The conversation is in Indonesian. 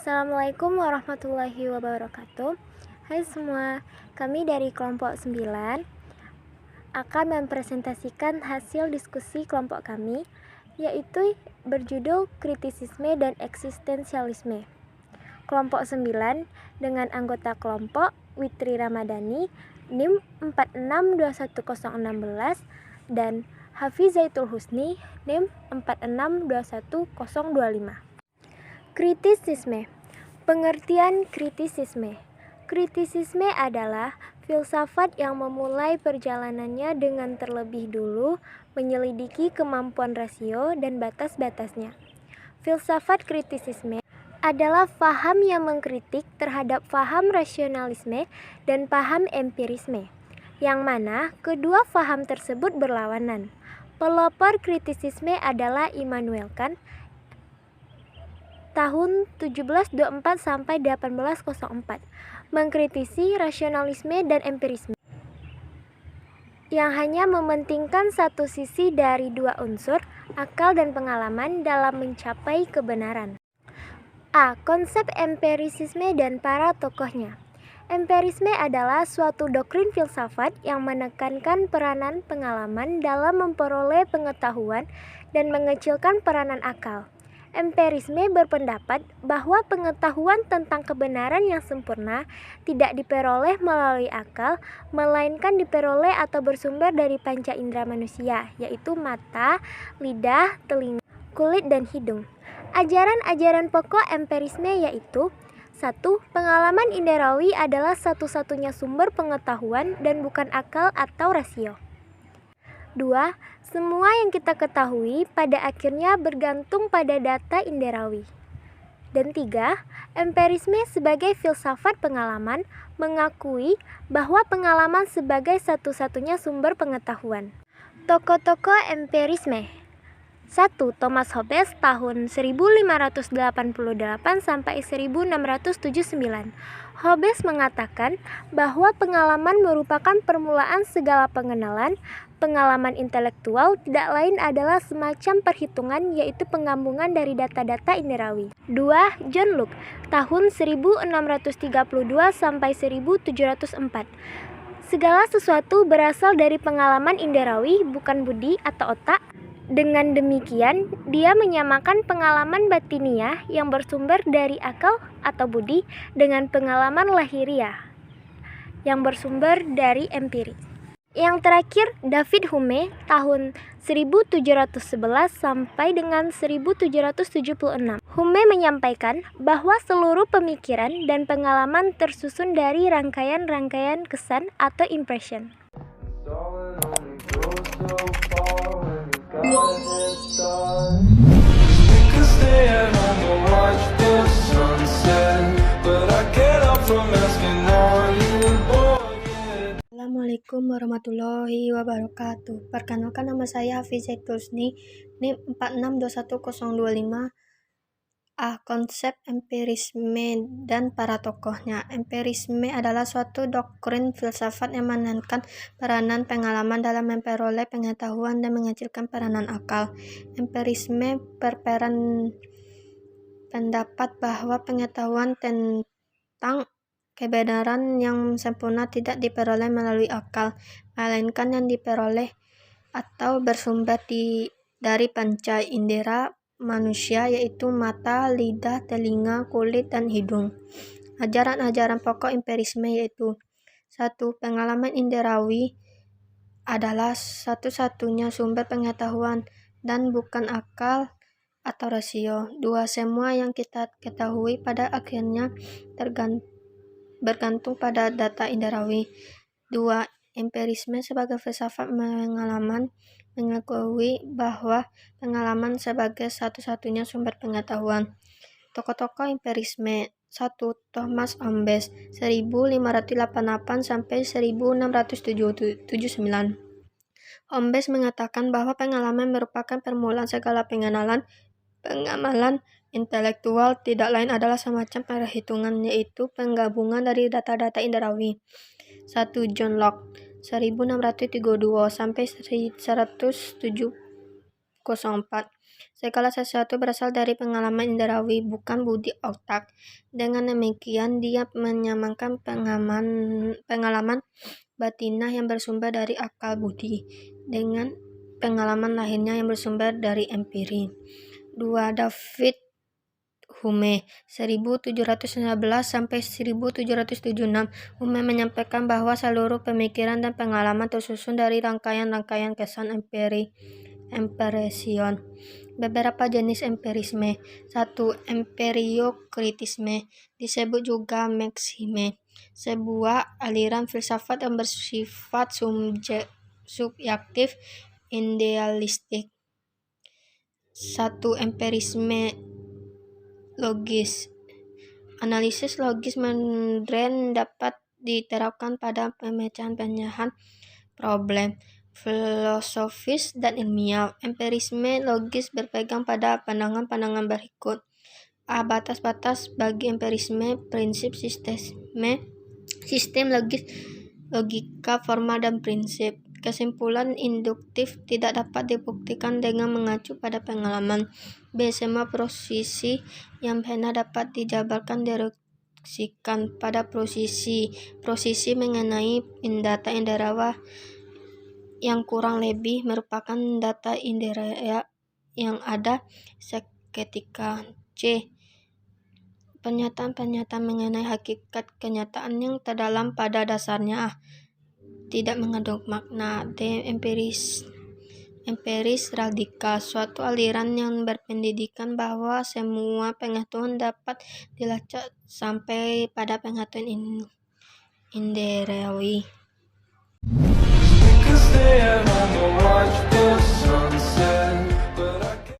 Assalamualaikum warahmatullahi wabarakatuh. Hai semua, kami dari kelompok 9 akan mempresentasikan hasil diskusi kelompok kami, yaitu berjudul Kritisisme dan Eksistensialisme. Kelompok 9 dengan anggota kelompok Witri Ramadhani, NIM 4621016 dan Hafizaitul Husni, NIM 4621025. Kritisisme. Pengertian kritisisme. Kritisisme adalah filsafat yang memulai perjalanannya dengan terlebih dulu menyelidiki kemampuan rasio dan batas-batasnya. Filsafat kritisisme adalah paham yang mengkritik terhadap paham rasionalisme dan paham empirisme, yang mana kedua paham tersebut berlawanan. Pelopor kritisisme adalah Immanuel Kant tahun 1724 sampai 1804, mengkritisi rasionalisme dan empirisme yang hanya mementingkan satu sisi dari dua unsur, akal dan pengalaman dalam mencapai kebenaran. A. Konsep empirisisme dan para tokohnya. Empirisme adalah suatu doktrin filsafat yang menekankan peranan pengalaman dalam memperoleh pengetahuan dan mengecilkan peranan akal. Empirisme berpendapat bahwa pengetahuan tentang kebenaran yang sempurna tidak diperoleh melalui akal, melainkan diperoleh atau bersumber dari panca indera manusia, yaitu mata, lidah, telinga, kulit, dan hidung. Ajaran-ajaran pokok empirisme yaitu 1. Pengalaman inderawi adalah satu-satunya sumber pengetahuan dan bukan akal atau rasio. 2. Semua yang kita ketahui pada akhirnya bergantung pada data inderawi. Dan 3. Empirisme sebagai filsafat pengalaman mengakui bahwa pengalaman sebagai satu-satunya sumber pengetahuan. Tokoh-tokoh empirisme. 1. Thomas Hobbes tahun 1588 sampai 1679. Hobbes mengatakan bahwa pengalaman merupakan permulaan segala pengenalan. Pengalaman intelektual tidak lain adalah semacam perhitungan, yaitu penggabungan dari data-data inderawi. 2. John Locke tahun 1632 sampai 1704. Segala sesuatu berasal dari pengalaman inderawi, bukan budi atau otak. Dengan demikian, dia menyamakan pengalaman batiniah yang bersumber dari akal atau budi dengan pengalaman lahiriah yang bersumber dari empiris. Yang terakhir, David Hume tahun 1711 sampai dengan 1776. Hume menyampaikan bahwa seluruh pemikiran dan pengalaman tersusun dari rangkaian-rangkaian kesan atau impression. Assalamualaikum warahmatullahi wabarakatuh. Perkenalkan, nama saya Hafizaitul Husni, NIM 4621025. Konsep empirisme dan para tokohnya. Empirisme adalah suatu doktrin filsafat yang menekankan peranan pengalaman dalam memperoleh pengetahuan dan mengecilkan peranan akal. Empirisme berperan pendapat bahwa pengetahuan tentang kebenaran yang sempurna tidak diperoleh melalui akal, melainkan yang diperoleh atau bersumber dari panca indera manusia, yaitu mata, lidah, telinga, kulit, dan hidung. Ajaran-ajaran pokok empirisme yaitu 1. Pengalaman inderawi adalah satu-satunya sumber pengetahuan dan bukan akal atau rasio. 2. Semua yang kita ketahui pada akhirnya bergantung pada data inderawi. 2. Empirisme sebagai filsafat pengalaman mengakui bahwa pengalaman sebagai satu-satunya sumber pengetahuan. Tokoh-tokoh empirisme. 1. Thomas Hobbes 1588 sampai 1679. Hobbes mengatakan bahwa pengalaman merupakan permulaan segala pengenalan. Pengamalan intelektual tidak lain adalah semacam perhitungan, yaitu penggabungan dari data-data inderawi. 1. John Locke 1632 sampai 1704. Segala sesuatu berasal dari pengalaman indrawi, bukan budi otak. Dengan demikian, dia menyamakan pengalaman batinah yang bersumber dari akal budi dengan pengalaman lahirnya yang bersumber dari empiri. 2. David Hume 1719-1776. Hume menyampaikan bahwa seluruh pemikiran dan pengalaman tersusun dari rangkaian-rangkaian kesan empiresion. Beberapa jenis empirisme. 1. Empiriokritisme, disebut juga maksime, sebuah aliran filsafat yang bersifat subjektif idealistik. 1. Empirisme logis. Analisis logis modern dapat diterapkan pada pemecahan problem filosofis dan ilmiah. Empirisme logis berpegang pada pandangan-pandangan berikut. A. Batas-batas bagi empirisme, prinsip sistem logika, formal, dan prinsip. Kesimpulan induktif tidak dapat dibuktikan dengan mengacu pada pengalaman. B. Semua posisi yang benar dapat dijabarkan deduksikan pada posisi mengenai data indera yang kurang lebih merupakan data indera yang ada seketika. C. Pernyataan-pernyataan mengenai hakikat kenyataan yang terdalam pada dasarnya tidak mengandung makna. D. Empiris radikal, suatu aliran yang berpendidikan bahwa semua pengetahuan dapat dilacak sampai pada pengetahuan indrawi.